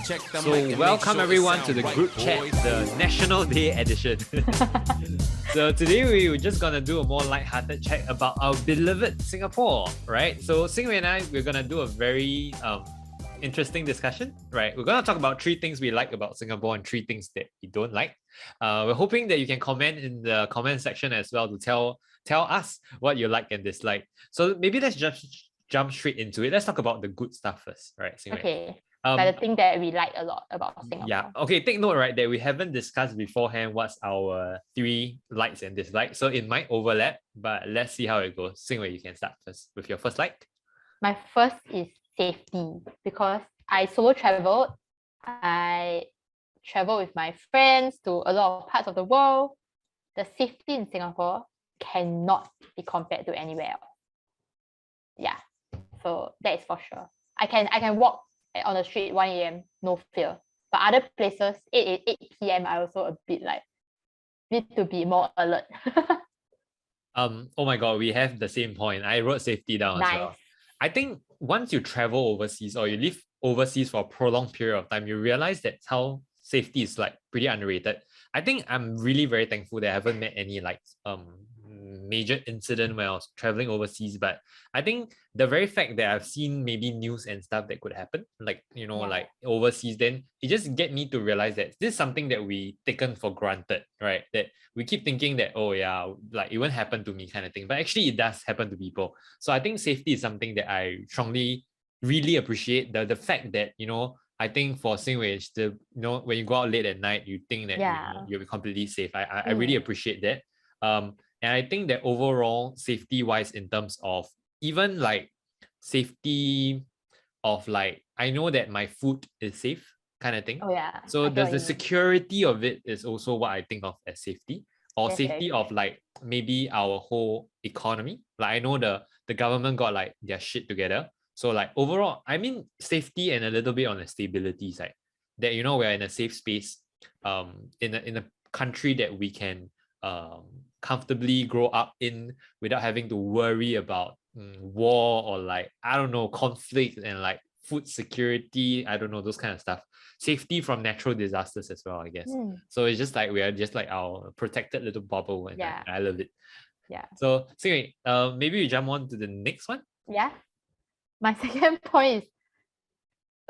So welcome everyone to the group chat, the National Day edition. So today we were just gonna do a more lighthearted chat about our beloved Singapore, right? So Singwei and I, we're gonna do a very interesting discussion, right? We're gonna talk about 3 things we like about Singapore and 3 things that we don't like. We're hoping that you can comment in the comment section as well to tell us what you like and dislike. So maybe let's just jump straight into it. Let's talk about the good stuff first, right, Singwei? Okay. Like the thing that we like a lot about Singapore. Yeah. Okay. Take note, right, that we haven't discussed beforehand what's our 3 likes and dislikes. So it might overlap, but let's see how it goes. Singwei, you can start first with your first like. My first is safety, because I solo traveled. I travel with my friends to a lot of parts of the world. The safety in Singapore cannot be compared to anywhere else. Yeah. So that is for sure. I can walk on the street 1 a.m. no fear. But other places 8 p.m. I also a bit like need to be more alert. Oh my god, we have the same point. I wrote safety down as well. I think once you travel overseas or you live overseas for a prolonged period of time, you realize that how safety is like pretty underrated. I think I'm really very thankful that I haven't met any like major incident when I was traveling overseas, but I think the very fact that I've seen maybe news and stuff that could happen, like, you know, like overseas, then it just get me to realize that this is something that we taken for granted, right? That we keep thinking that, oh yeah, like it won't happen to me kind of thing, but actually it does happen to people. So I think safety is something that I strongly really appreciate. The fact that, you know, I think for Singwei, you know, when you go out late at night, you think that you'll be completely safe. I really appreciate that. And I think that overall, safety-wise, in terms of even like safety of like, I know that my food is safe kind of thing. Oh yeah. So the security of it is also what I think of as safety, or safety of like maybe our whole economy. Like I know the government got like their shit together. So like overall, I mean safety and a little bit on the stability side. That, you know, we're in a safe space, in a country that we can comfortably grow up in without having to worry about war or like, I don't know, conflict and like food security, I don't know, those kind of stuff. Safety from natural disasters as well, I guess. So it's just like we are just like our protected little bubble, and I love it. Yeah. So anyway, maybe we jump on to the next one. Yeah. My second point is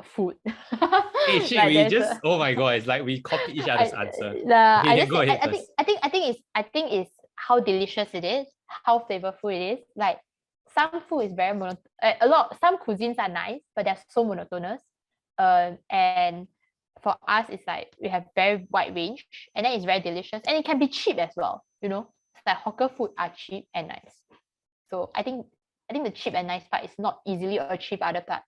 food. Hey shit, like we just oh my god, it's like we copy each other's answer. I think it's how delicious it is, how flavorful it is. Like some food is very some cuisines are nice, but they're so monotonous. And for us, it's like we have very wide range, and then it's very delicious, and it can be cheap as well. You know, it's like hawker food are cheap and nice. So I think the cheap and nice part is not easily achieved other parts.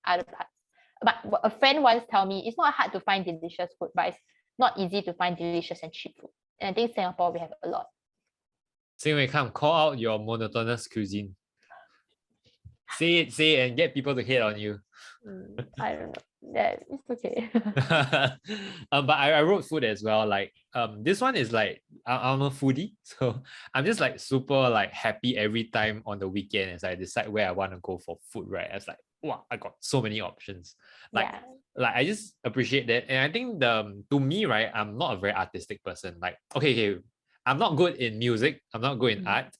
But a friend once told me it's not hard to find delicious food, but it's not easy to find delicious and cheap food. And I think Singapore we have a lot. Singwei, come call out your monotonous cuisine. Say it, and get people to hate on you. I don't know. Yeah, it's okay. But I wrote food as well. Like this one is like I'm a foodie, so I'm just like super like happy every time on the weekend as I decide where I want to go for food. Right, it's like, wow, I got so many options. Like I just appreciate that, and I think to me, right, I'm not a very artistic person. Like okay, I'm not good in music. I'm not good in art.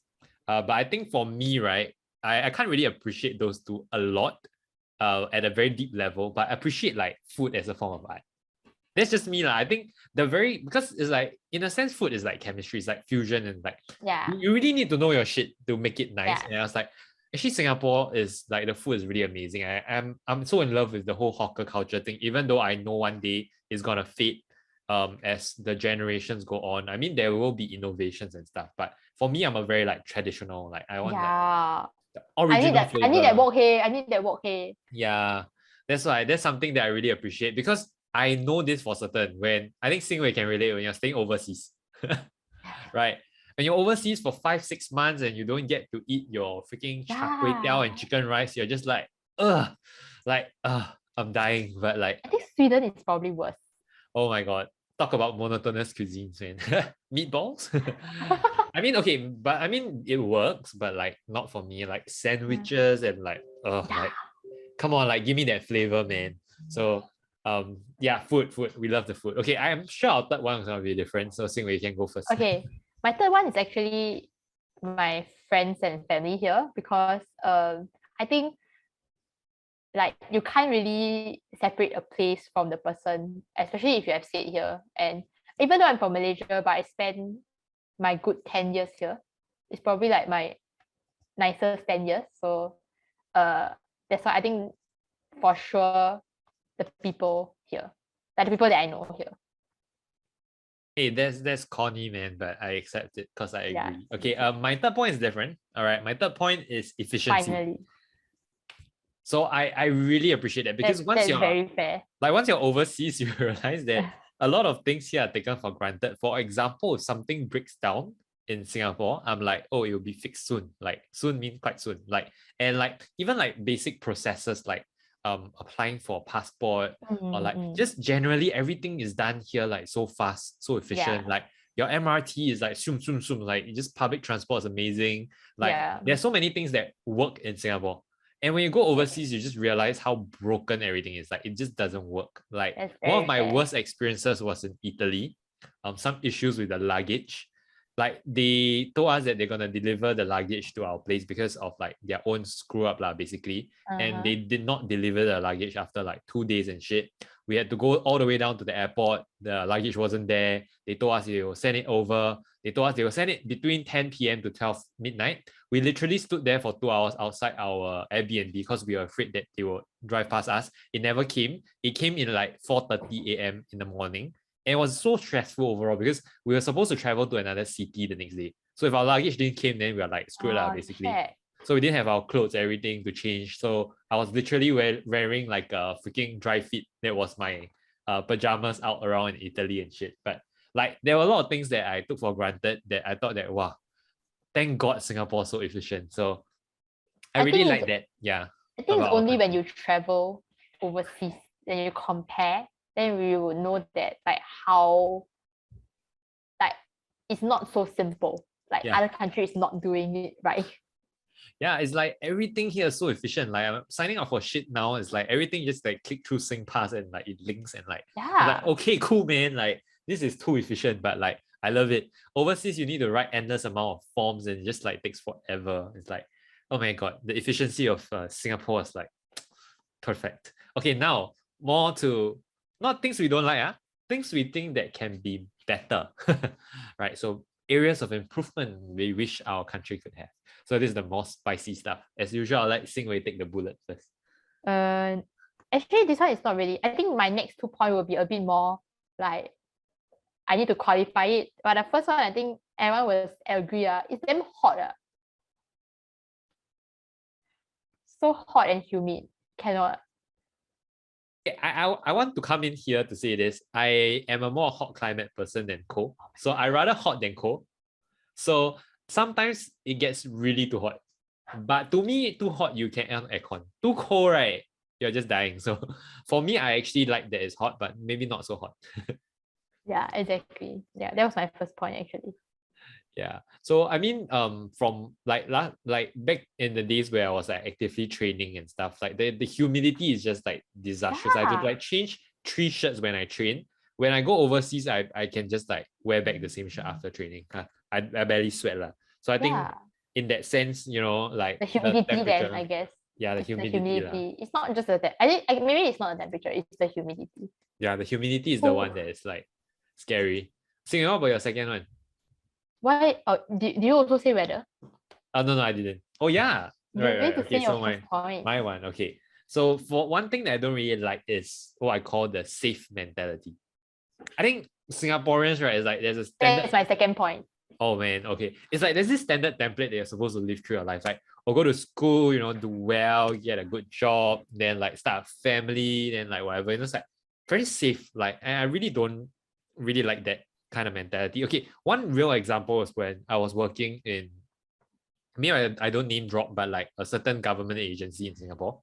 But I think for me, right, I can't really appreciate those two a lot. At a very deep level, but I appreciate like food as a form of art. That's just me. I think because it's like, in a sense, food is like chemistry, it's like fusion, and like you really need to know your shit to make it nice. And I was like, actually Singapore is like, the food is really amazing. I'm so in love with the whole hawker culture thing, even though I know one day it's gonna fade as the generations go on. I mean, there will be innovations and stuff, but for me, I'm a very like traditional, like I want like, original flavor. I need that wok hey. Yeah, that's why that's something that I really appreciate, because I know this for certain. When I think Singwei can relate, when you're staying overseas, right? When you're overseas for 5-6 months and you don't get to eat your freaking char kway teow and chicken rice, you're just like, I'm dying. But like, I think Sweden is probably worse. Oh my god, talk about monotonous cuisines, man. Meatballs. I mean, okay, but I mean, it works, but like not for me. Like sandwiches and like, like, come on, like give me that flavor, man. So Yeah, food. We love the food. Okay, I am sure our third one is gonna be different. So Xing Wei, you can go first. Okay, my third one is actually my friends and family here because I think like you can't really separate a place from the person, especially if you have stayed here. And even though I'm from Malaysia, but I spent my good 10 years here. It's probably like my nicest 10 years. So that's why I think for sure the people here, like the people that I know here. Hey, that's corny, man, but I accept it because I agree. Yeah. Okay, my third point is different. All right, my third point is efficiency. Finally. So I really appreciate that because that's very fair. once you're overseas, you realize that a lot of things here are taken for granted. For example, if something breaks down in Singapore, I'm like, oh, it will be fixed soon. Like soon means quite soon. Like, and like even like basic processes like applying for a passport or like just generally everything is done here like so fast, so efficient. Yeah. Like your MRT is like zoom, zoom, zoom. Like just public transport is amazing. Like there's so many things that work in Singapore. And when you go overseas, you just realize how broken everything is. Like it just doesn't work. Like one of my worst experiences was in Italy. Some issues with the luggage. Like they told us that they're gonna deliver the luggage to our place because of like their own screw up lah, basically. And they did not deliver the luggage after like 2 days and shit. We had to go all the way down to the airport. The luggage wasn't there. They told us they will send it over. They told us they will send it between 10 p.m. to 12 midnight. We literally stood there for 2 hours outside our Airbnb because we were afraid that they would drive past us. It never came. It came in like 4:30 a.m. in the morning. And it was so stressful overall because we were supposed to travel to another city the next day. So if our luggage didn't came, then we were like screwed up basically. So we didn't have our clothes, everything to change. So I was literally wearing like a freaking dry fit. That was my pajamas out around in Italy and shit. But like there were a lot of things that I took for granted that I thought that, wow, thank God Singapore so efficient. So I really like that. Yeah. I think it's only when you travel overseas and you compare, then we would know that like how like it's not so simple. Like other countries not doing it right. Yeah, it's like everything here is so efficient. Like I'm signing up for shit now. It's like everything just like click through SingPass and like it links and like, I'm like, okay, cool, man. Like this is too efficient, but like I love it. Overseas, you need to write endless amount of forms and it just like takes forever. It's like, oh my God, the efficiency of Singapore is like perfect. Okay, now more to not things we don't like, things we think that can be better, right? So areas of improvement we wish our country could have. So this is the more spicy stuff. As usual, I'll let Xing Wei take the bullet first. Actually, this one is not really. I think my next 2 points will be a bit more like I need to qualify it. But the first one, I think everyone will agree. It's damn hot. So hot and humid. Cannot. I want to come in here to say this. I am a more hot climate person than cold. So I rather hot than cold. So sometimes it gets really too hot. But to me, too hot, you can on aircon. Too cold, right? You're just dying. So for me, I actually like that it's hot, but maybe not so hot. Yeah, exactly. Yeah, that was my first point actually. Yeah. So I mean, from like back in the days where I was like actively training and stuff, like the humidity is just like disastrous. I have to like change 3 shirts when I train. When I go overseas, I can just like wear back the same shirt after training. I barely sweat lah. So I think in that sense, you know, like the humidity then, I guess. Yeah, the humidity. It's not just the I think maybe it's not the temperature, it's the humidity. Yeah, the humidity is the one that is like scary. Sing, what about your second one? Why? Oh, do you also say weather? Oh no, I didn't. Oh yeah. Right. Okay, so my one. Okay. So for one thing that I don't really like is what I call the safe mentality. I think Singaporeans, right, is like there's a standard. That's my second point. Oh man, okay. It's like there's this standard template that you're supposed to live through your life. Like, or go to school, you know, do well, get a good job, then like start a family, then like whatever. You know, it's like very safe. Like, and I really don't really like that kind of mentality. Okay, one real example is when I was working in, I don't name drop, but like a certain government agency in Singapore.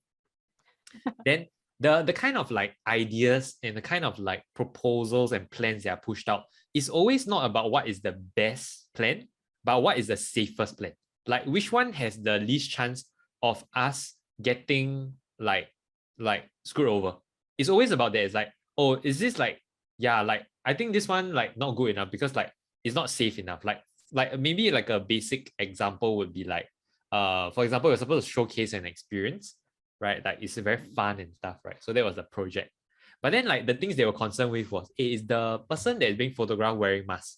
Then the kind of like ideas and the kind of like proposals and plans that are pushed out is always not about what is the best plan, but what is the safest plan. Like which one has the least chance of us getting like screwed over. it's always about that. It's like, oh, is this like, yeah, like I think this one like not good enough because like it's not safe enough. Like maybe like a basic example would be like, for example, you're supposed to showcase an experience, right? Like it's very fun and stuff, right? So that was the project. But then like the things they were concerned with was, hey, is the person that is being photographed wearing mask?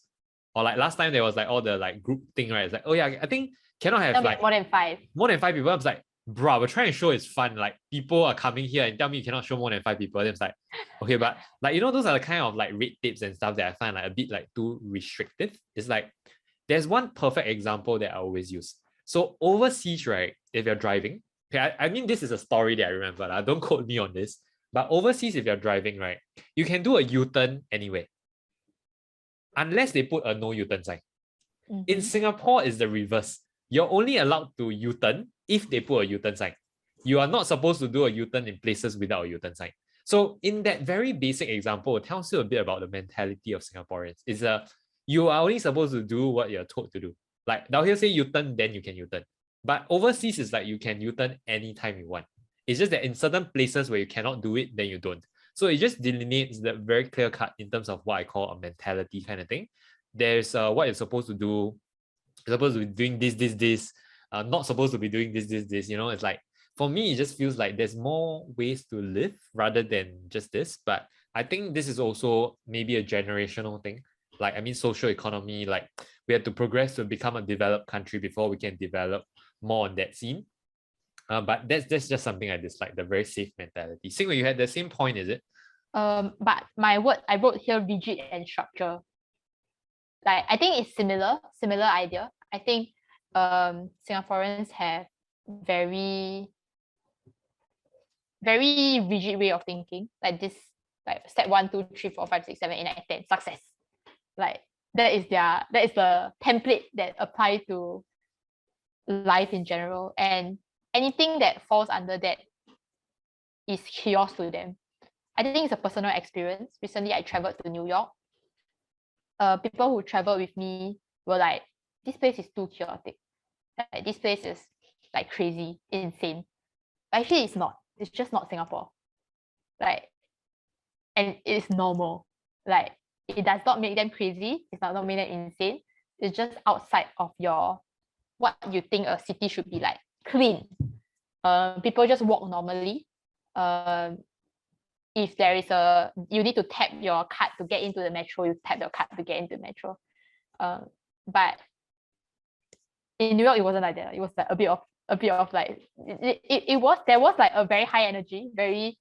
Or like last time there was like all the like group thing, right? It's like, oh yeah, I think cannot have like more than 5. More than 5 people. I was like, bro, we're trying to show it's fun. Like people are coming here and tell me you cannot show more than 5 people. Then it's like, okay, but like those are the kind of like red tapes and stuff that I find like a bit like too restrictive. It's like there's one perfect example that I always use. So overseas, right? If you're driving, okay, I mean this is a story that I remember. Don't quote me on this. But overseas, if you're driving, right, you can do a U-turn anywhere. Unless they put a no U-turn sign. In Singapore, it's the reverse. You're only allowed to U-turn if they put a U-turn sign. You are not supposed to do a U-turn in places without a U-turn sign. So in that very basic example, it tells you a bit about the mentality of Singaporeans. It's you are only supposed to do what you're told to do. Like now here say U-turn, then you can U-turn. But overseas is like you can U-turn anytime you want. It's just that in certain places where you cannot do it, then you don't. So it just delineates the very clear cut in terms of what I call a mentality kind of thing. There's what you're supposed to do. You're supposed to be doing this, not supposed to be doing this. You know, it's like for me, it just feels like there's more ways to live rather than just this. But I think this is also maybe a generational thing. Like, I mean, social economy, like we have to progress to become a developed country before we can develop more on that scene. But that's just something I dislike, the very safe mentality. Singwei, you had the same point, is it? But my word, I wrote here rigid and structure. Like I think it's similar idea. I think Singaporeans have very rigid way of thinking. Like this, like step 1, 2, 3, 4, 5, 6, 7, 8, 9, 10, success. Like that is the template that apply to life in general, and anything that falls under that is chaos to them. I think it's a personal experience. Recently, I traveled to New York. People who traveled with me were like, this place is too chaotic. Like, this place is like crazy, insane. Actually, it's not. It's just not Singapore. Like, and it's normal. Like, it does not make them crazy. It's not make them insane. It's just outside of your what you think a city should be like. Clean. People just walk normally. If there is you need to tap your card to get into the metro, you tap your card to get into the metro. But in New York, it wasn't like that. It was like a bit of like there was like a very high energy, very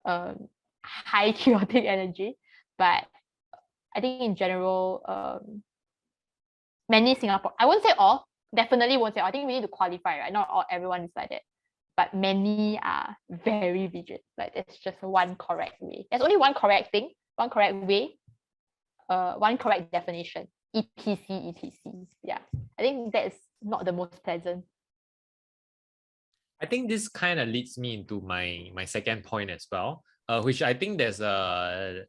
high chaotic energy. But I think in general, many Singapore, I won't say all, definitely won't say all. I think we need to qualify, right? Not all, everyone is like that. But many are very rigid. Like there's just one correct way. There's only one correct thing, one correct way, one correct definition. etc. Yeah, I think that is not the most pleasant. I think this kind of leads me into my second point as well, which I think there's not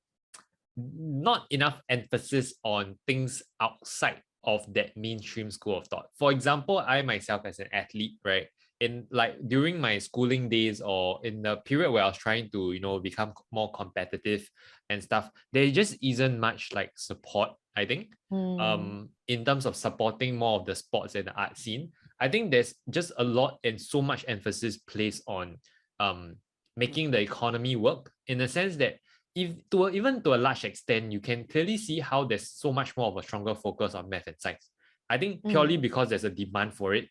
enough emphasis on things outside of that mainstream school of thought. For example, I myself as an athlete, right? In like during my schooling days or in the period where I was trying to, you know, become more competitive and stuff, there just isn't much like support, I think, in terms of supporting more of the sports and the art scene. I think there's just a lot and so much emphasis placed on making the economy work, in the sense that even to a large extent, you can clearly see how there's so much more of a stronger focus on math and science. I think purely because there's a demand for it,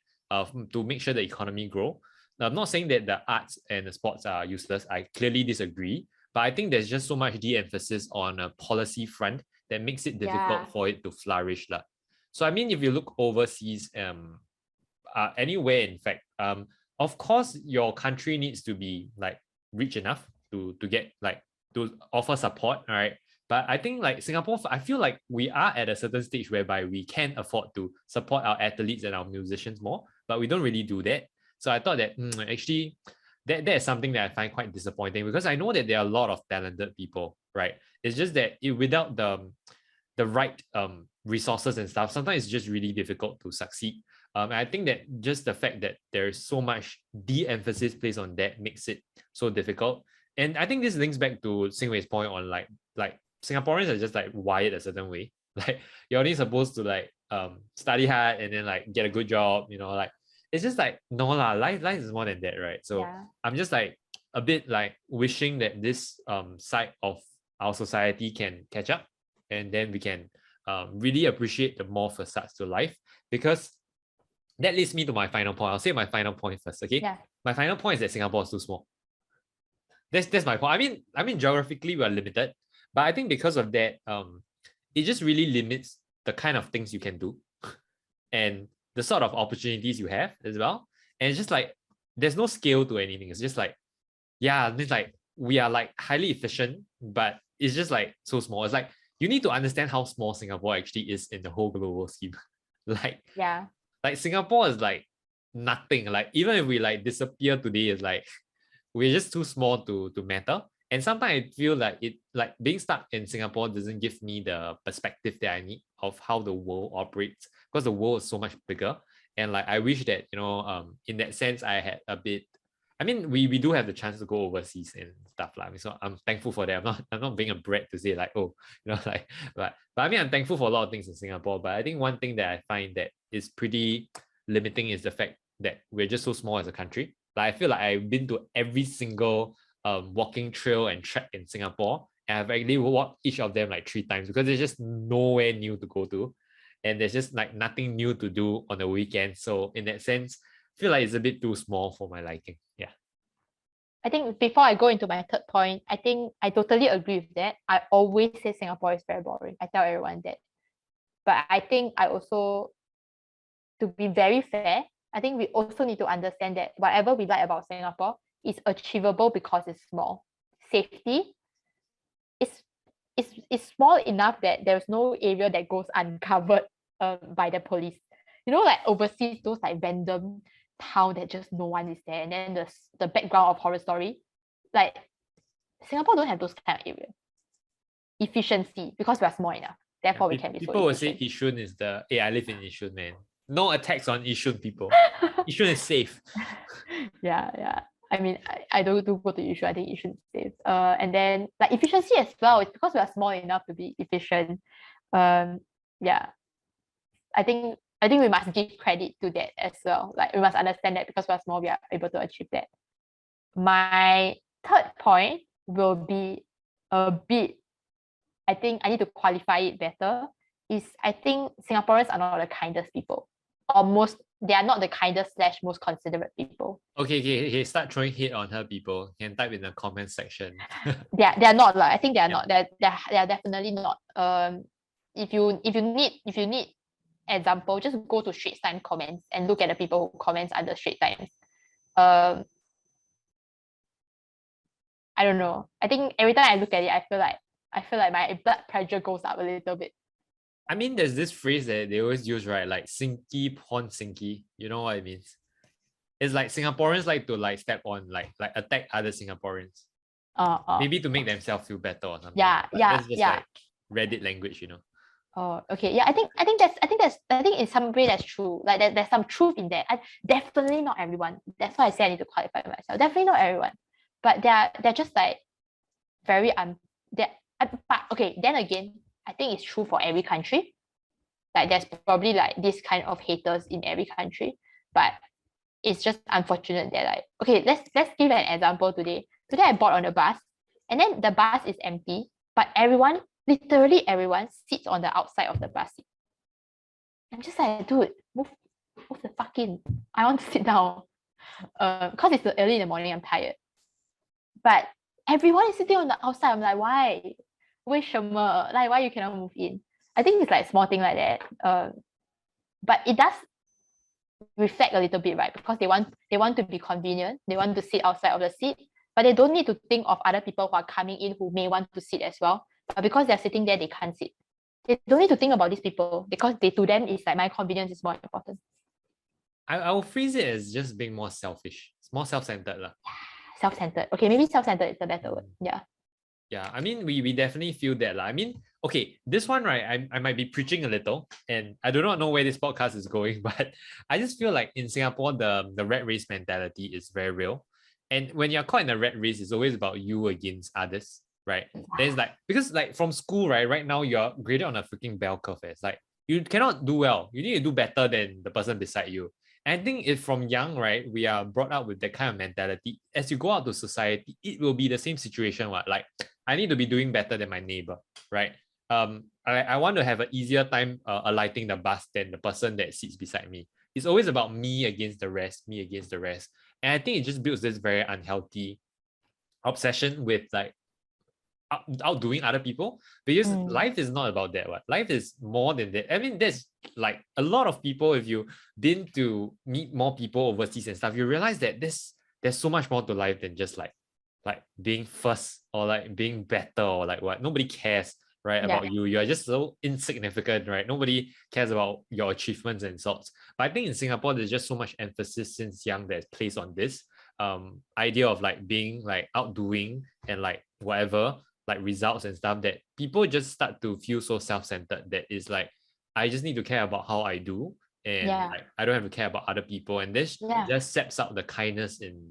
to make sure the economy grow. Now, I'm not saying that the arts and the sports are useless. I clearly disagree. But I think there's just so much de-emphasis on a policy front that makes it difficult for it to flourish. So I mean, if you look overseas, anywhere in fact, of course your country needs to be like rich enough to get like to offer support, all right? But I think like Singapore, I feel like we are at a certain stage whereby we can afford to support our athletes and our musicians more, but we don't really do that. So I thought that actually that is something that I find quite disappointing, because I know that there are a lot of talented people, right? It's just that without the right resources and stuff, sometimes it's just really difficult to succeed. And I think that just the fact that there is so much de-emphasis placed on that makes it so difficult. And I think this links back to Singwei's point on like Singaporeans are just like wired a certain way. Like you're only supposed to like study hard and then like get a good job, you know, like it's just like no lah, life is more than that, right? So Yeah. I'm just like a bit like wishing that this side of our society can catch up, and then we can really appreciate the more facades to life, because that leads me to my final point. I'll say my final point first, okay? Yeah. My final point is that Singapore is too small. That's my point. I mean geographically we are limited, but I think because of that, it just really limits the kind of things you can do and the sort of opportunities you have as well. And it's just like there's no scale to anything. It's just like, yeah, it's like we are like highly efficient, but it's just like so small. It's like you need to understand how small Singapore actually is in the whole global scheme. Like, Yeah. like Singapore is like nothing. Like even if we like disappear today, it's like we're just too small to matter. And sometimes I feel like it, like being stuck in Singapore doesn't give me the perspective that I need of how the world operates, because the world is so much bigger. And like I wish that, you know, in that sense I had a bit, I mean, we do have the chance to go overseas and stuff like. So I'm thankful for that. I'm not being a brat to say like, oh, you know, like, but I mean I'm thankful for a lot of things in Singapore. But I think one thing that I find that is pretty limiting is the fact that we're just so small as a country. Like I feel like I've been to every single walking trail and track in Singapore, and I've actually walked each of them like 3 times, because there's just nowhere new to go to, and there's just like nothing new to do on the weekend. So in that sense, I feel like it's a bit too small for my liking. Yeah. I think before I go into my third point, I think I totally agree with that. I always say Singapore is very boring. I tell everyone that. But I think I also, to be very fair, I think we also need to understand that whatever we like about Singapore is achievable because it's small. Safety is small enough that there's no area that goes uncovered by the police. You know, like overseas, those like random town that just no one is there, and then the background of horror story. Like Singapore don't have those kind of area. Efficiency, because we are small enough. Therefore, we can be so People will say efficient. Yishun is the, hey, I live in Yishun, man. No attacks on Yishun people. Yishun is safe. Yeah. I mean, I don't do go to Yishun. I think Yishun is safe. And then like efficiency as well. It's because we are small enough to be efficient. Yeah. I think we must give credit to that as well. Like we must understand that because we are small, we are able to achieve that. My third point will be a bit, I think I need to qualify it better, is I think Singaporeans are not the kindest people. They are not the kindest / most considerate people. Okay, start throwing hate on her, people. Can type in the comment section. They are not like, I think they are not. They are definitely not. If you need example, just go to Straits Times comments and look at the people who comments under Straits Times. I don't know. I think every time I look at it, I feel like my blood pressure goes up a little bit. I mean, there's this phrase that they always use, right? Like sinky pon sinky. You know what it means? It's like Singaporeans like to like step on, like attack other Singaporeans. Maybe to make themselves feel better or something. Yeah. That's just like Reddit language, you know. Oh, okay. Yeah, I think in some way that's true. Like there's some truth in that. Definitely not everyone. That's why I say I need to qualify myself. Definitely not everyone. But they're just like very but okay, then again, I think it's true for every country. Like there's probably like this kind of haters in every country. But it's just unfortunate that like, okay, let's give an example today. Today I bought on the bus, and then the bus is empty, but literally everyone sits on the outside of the bus seat. I'm just like, dude, move the fuck in. I want to sit down. Because it's early in the morning, I'm tired. But everyone is sitting on the outside. I'm like, why? 为什么? Like, why you cannot move in? I think it's like small thing like that. But it does reflect a little bit, right? Because they want to be convenient. They want to sit outside of the seat, but they don't need to think of other people who are coming in who may want to sit as well. But because they're sitting there, they can't sit. They don't need to think about these people because to them it's like my convenience is more important. I will phrase it as just being more selfish. It's more self-centered. Self-centered. Okay, maybe self-centered is a better word. Yeah. Yeah, I mean, we definitely feel that. I mean, okay, this one, right, I might be preaching a little, and I do not know where this podcast is going, but I just feel like in Singapore, the rat race mentality is very real. And when you're caught in a rat race, it's always about you against others, right? Then it's like, because like from school, right now you're graded on a freaking bell curve. It's like you cannot do well. You need to do better than the person beside you. And I think if from young, right, we are brought up with that kind of mentality, as you go out to society, it will be the same situation. What, like, I need to be doing better than my neighbor, right? I want to have an easier time alighting the bus than the person that sits beside me. It's always about me against the rest, me against the rest. And I think it just builds this very unhealthy obsession with like outdoing other people, because life is not about that. What life is more than that. I mean, there's like a lot of people. If you've been to meet more people overseas and stuff, you realize that there's so much more to life than just like being first or like being better or like what. Nobody cares, right, about you. You are just so insignificant, right? Nobody cares about your achievements and sorts. But I think in Singapore, there's just so much emphasis since young that's placed on this idea of like being like outdoing and like whatever, like results and stuff, that people just start to feel so self-centered that is like, I just need to care about how I do, and like, I don't have to care about other people. And this just sets up the kindness in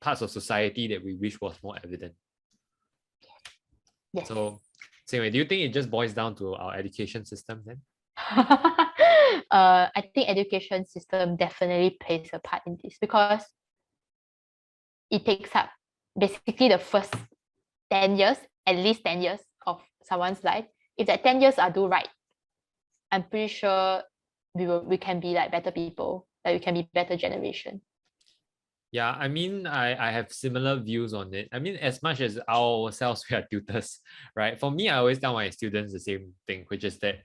parts of society that we wish was more evident. So anyway, do you think it just boils down to our education system then? I think education system definitely plays a part in this, because it takes up basically the first 10 years, at least 10 years of someone's life. If that 10 years are do right, I'm pretty sure we can be like better people, like we can be better generation. Yeah, I mean, I have similar views on it. I mean, as much as ourselves, we are tutors, right? For me, I always tell my students the same thing, which is that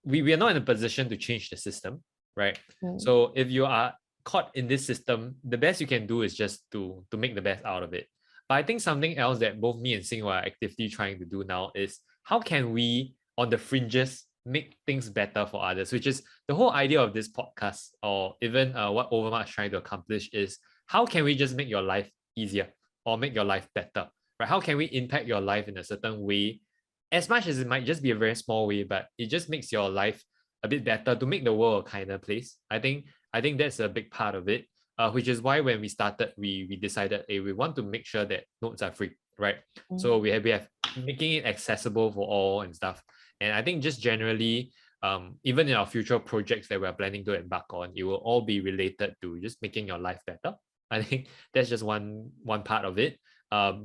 we are not in a position to change the system, right? So if you are caught in this system, the best you can do is just to make the best out of it. But I think something else that both me and Sing are actively trying to do now is, how can we, on the fringes, make things better for others, which is the whole idea of this podcast, or even what OVERMUGGED is trying to accomplish is, how can we just make your life easier or make your life better, right? How can we impact your life in a certain way, as much as it might just be a very small way, but it just makes your life a bit better, to make the world a kinder place. I think that's a big part of it, which is why when we started, we decided, hey, we want to make sure that notes are free, right? So we have making it accessible for all and stuff. And I think just generally, even in our future projects that we're planning to embark on, it will all be related to just making your life better. I think that's just one part of it.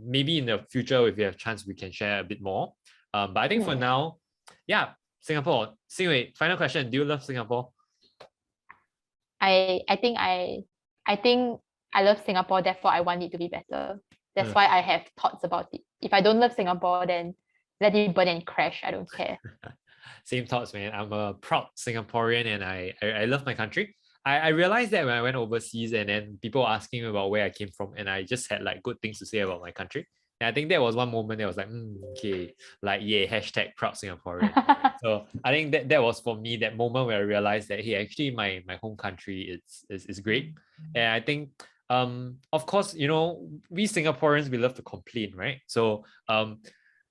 Maybe in the future, if we have a chance, we can share a bit more. But I think for now, Singapore. Singwei, final question. Do you love Singapore? I think I love Singapore, therefore I want it to be better. That's why I have thoughts about it. If I don't love Singapore, then let it burn and crash. I don't care. Same thoughts, man. I'm a proud Singaporean and I love my country. I realized that when I went overseas and then people were asking me about where I came from, and I just had like good things to say about my country. And I think that was one moment that was like, okay, like, yeah, hashtag proud Singaporean. So I think that was for me, that moment where I realized that, hey, actually my home country is great. And I think of course, you know, we Singaporeans, we love to complain, right? So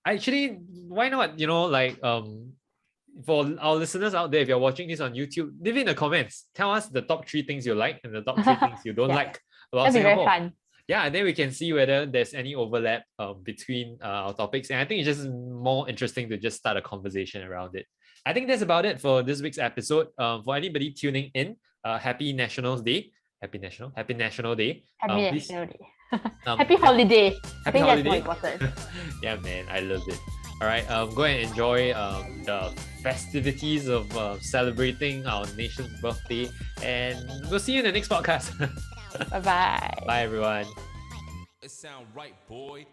actually, why not, you know, like for our listeners out there, if you're watching this on YouTube, leave in the comments. Tell us the top 3 things you like and the top 3 things you don't like about Singapore. That'd be very fun. Yeah, and then we can see whether there's any overlap between our topics. And I think it's just more interesting to just start a conversation around it. I think that's about it for this week's episode. For anybody tuning in, happy Nationals Day. Happy National Day. Happy National Day. Happy holiday. Happy holiday. That's more important. Yeah, man, I love it. All right, go and enjoy the festivities of celebrating our nation's birthday, and we'll see you in the next podcast. Bye-bye. Bye, everyone. It sound right, boy.